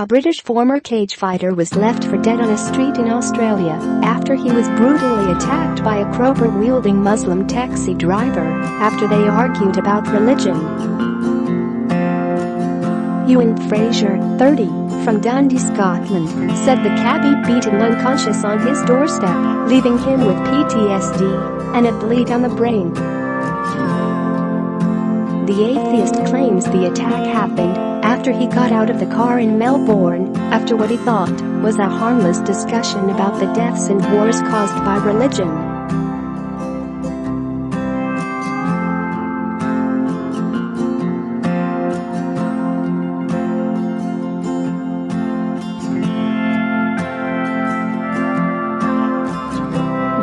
A British former cage fighter was left for dead on a street in Australia after he was brutally attacked by a crowbar-wielding Muslim taxi driver after they argued about religion. Ewan Fraser, 30, from Dundee, Scotland, said the cabbie beat him unconscious on his doorstep, leaving him with PTSD and a bleed on the brain. The atheist claims the attack happened after he got out of the car in Melbourne after what he thought was a harmless discussion about the deaths and wars caused by religion.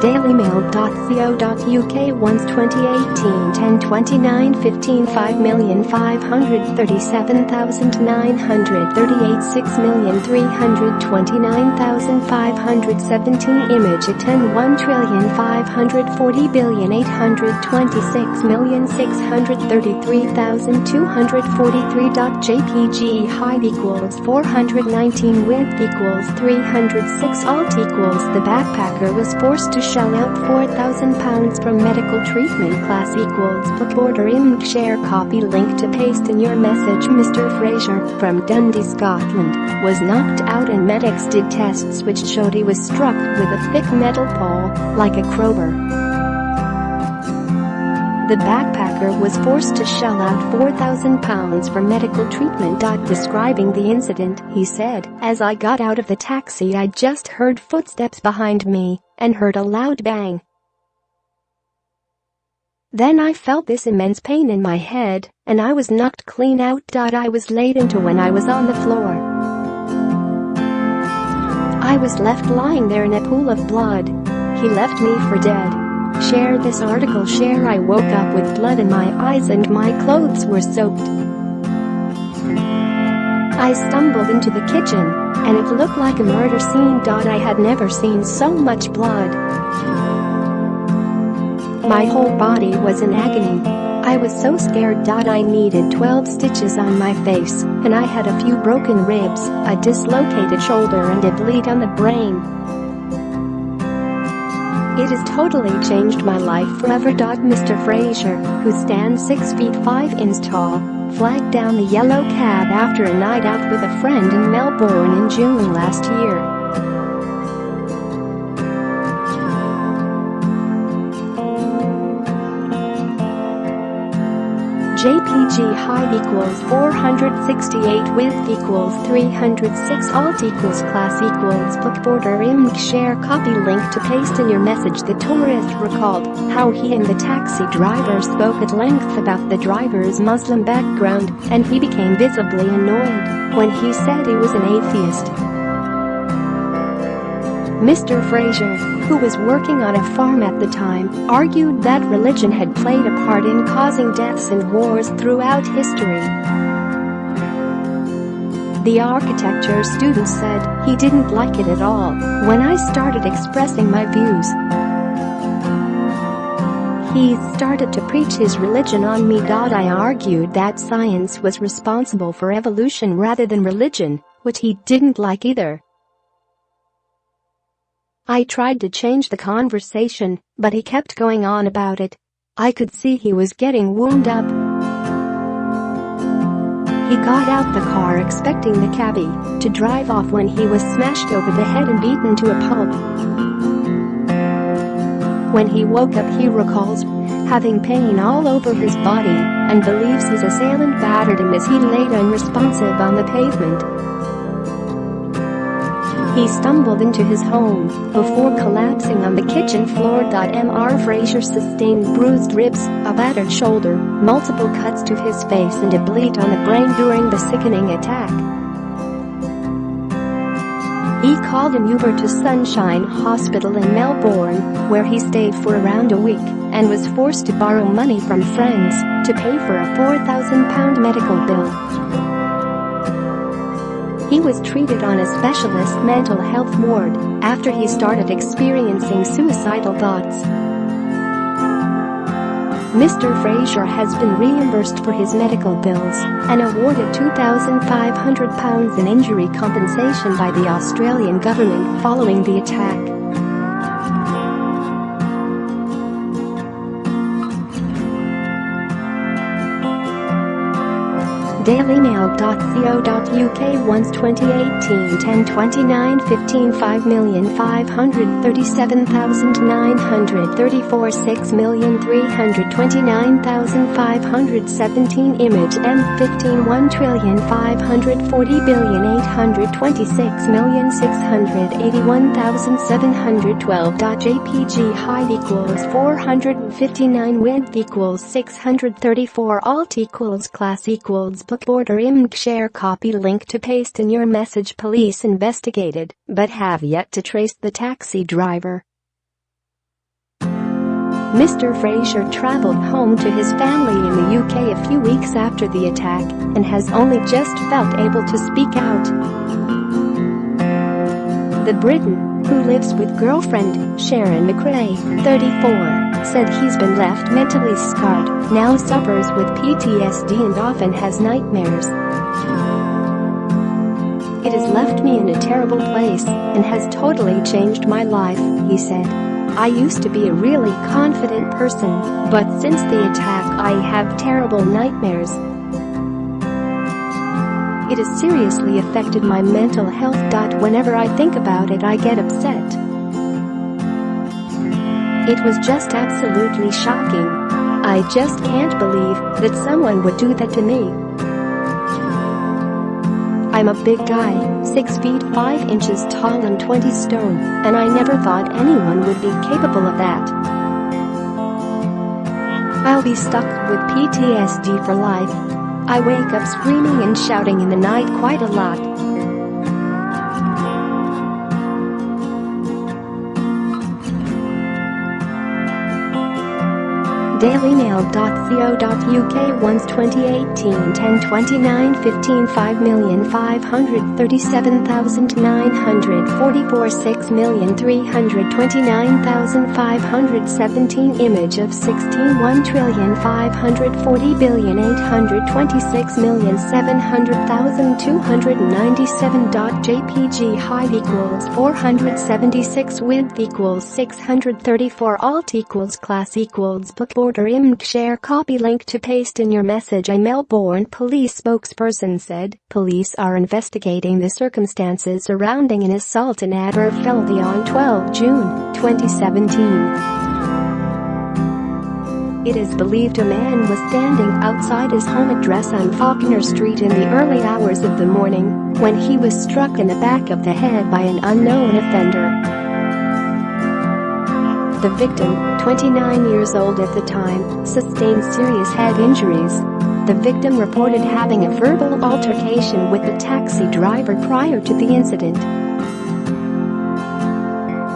dailymail.co.uk once 2018 10/29 15 5,537,938 6,329,517 image at 10,1,540,826,633,243.jpg height equals 419 width equals 306 alt equals the backpacker was forced to shell out £4,000 from medical treatment class equals book order img share copy link to paste in your message. Mr. Fraser, from Dundee, Scotland, was knocked out and medics did tests which showed he was struck with a thick metal pole, like a crowbar. The backpacker was forced to shell out £4,000 for medical treatment. Describing the incident, he said, "As I got out of the taxi I just heard footsteps behind me and heard a loud bang. Then I felt this immense pain in my head and I was knocked clean out. I was laid into when I was on the floor. I was left lying there in a pool of blood. He left me for dead." Share this article. Share. I woke up with blood in my eyes and my clothes were soaked. I stumbled into the kitchen and it looked like a murder scene. I had never seen so much blood. My whole body was in agony. I was so scared. I needed 12 stitches on my face and I had a few broken ribs, a dislocated shoulder and a bleed on the brain. It has totally changed my life forever. Mr. Fraser, who stands 6 feet 5 inches tall, flagged down the yellow cab after a night out with a friend in Melbourne in June last year. JPG height equals 468 width equals 306 alt equals class equals book border img share copy link to paste in your message. The tourist recalled how he and the taxi driver spoke at length about the driver's Muslim background and he became visibly annoyed when he said he was an atheist. Mr. Fraser, who was working on a farm at the time, argued that religion had played a part in causing deaths and wars throughout history. The architecture student said he didn't like it at all when I started expressing my views. He started to preach his religion on me. I argued that science was responsible for evolution rather than religion, which he didn't like either. I tried to change the conversation, but he kept going on about it. I could see he was getting wound up. He got out the car expecting the cabbie to drive off when he was smashed over the head and beaten to a pulp. When he woke up, he recalls having pain all over his body and believes his assailant battered him as he laid unresponsive on the pavement. He stumbled into his home before collapsing on the kitchen floor. Mr. Fraser sustained bruised ribs, a battered shoulder, multiple cuts to his face and a bleed on the brain during the sickening attack. He called an Uber to Sunshine Hospital in Melbourne, where he stayed for around a week and was forced to borrow money from friends to pay for a £4,000 medical bill. He was treated on a specialist mental health ward after he started experiencing suicidal thoughts. Mr. Fraser has been reimbursed for his medical bills and awarded £2,500 in injury compensation by the Australian government following the attack. dailymail.co.uk once 2018 10/29 15 5,537,934 6,329,517 image M15 1,540,826,681,712 height equals 459 width equals 634 alt equals class equals border img share copy link to paste in your message. Police investigated but have yet to trace the taxi driver. Mr. Fraser travelled home to his family in the UK a few weeks after the attack and has only just felt able to speak out. The Briton, who lives with girlfriend Sharon McRae, 34, said he's been left mentally scarred, now suffers with PTSD and often has nightmares. "It has left me in a terrible place and has totally changed my life," he said. "I used to be a really confident person, but since the attack I have terrible nightmares. It has seriously affected my mental health. Whenever I think about it I get upset. It was just absolutely shocking. I just can't believe that someone would do that to me. I'm a big guy, 6 feet 5 inches tall and 20 stone, and I never thought anyone would be capable of that. I'll be stuck with PTSD for life. I wake up screaming and shouting in the night quite a lot. dailymail.co.uk once 2018 10/29 15 5,537,944 6,329,517 image of 16,1,540,826,700,297 jpg height equals 476 width equals 634 alt equals class equals border img share copy link to paste in your message. A Melbourne police spokesperson said police are investigating the circumstances surrounding an assault in Aberfeldy on 12 June 2017. It is believed a man was standing outside his home address on Faulkner Street in the early hours of the morning when he was struck in the back of the head by an unknown offender. The victim, 29 years old at the time, sustained serious head injuries. The victim reported having a verbal altercation with the taxi driver prior to the incident.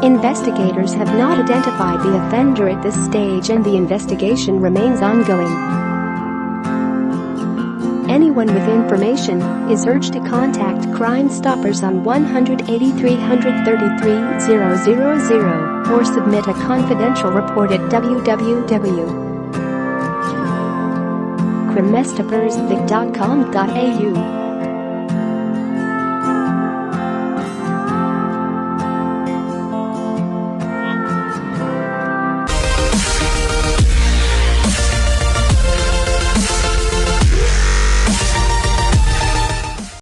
Investigators have not identified the offender at this stage and the investigation remains ongoing. Anyone with information is urged to contact Crime Stoppers on 180 333 000 or submit a confidential report at www.crimestoppersvic.com.au.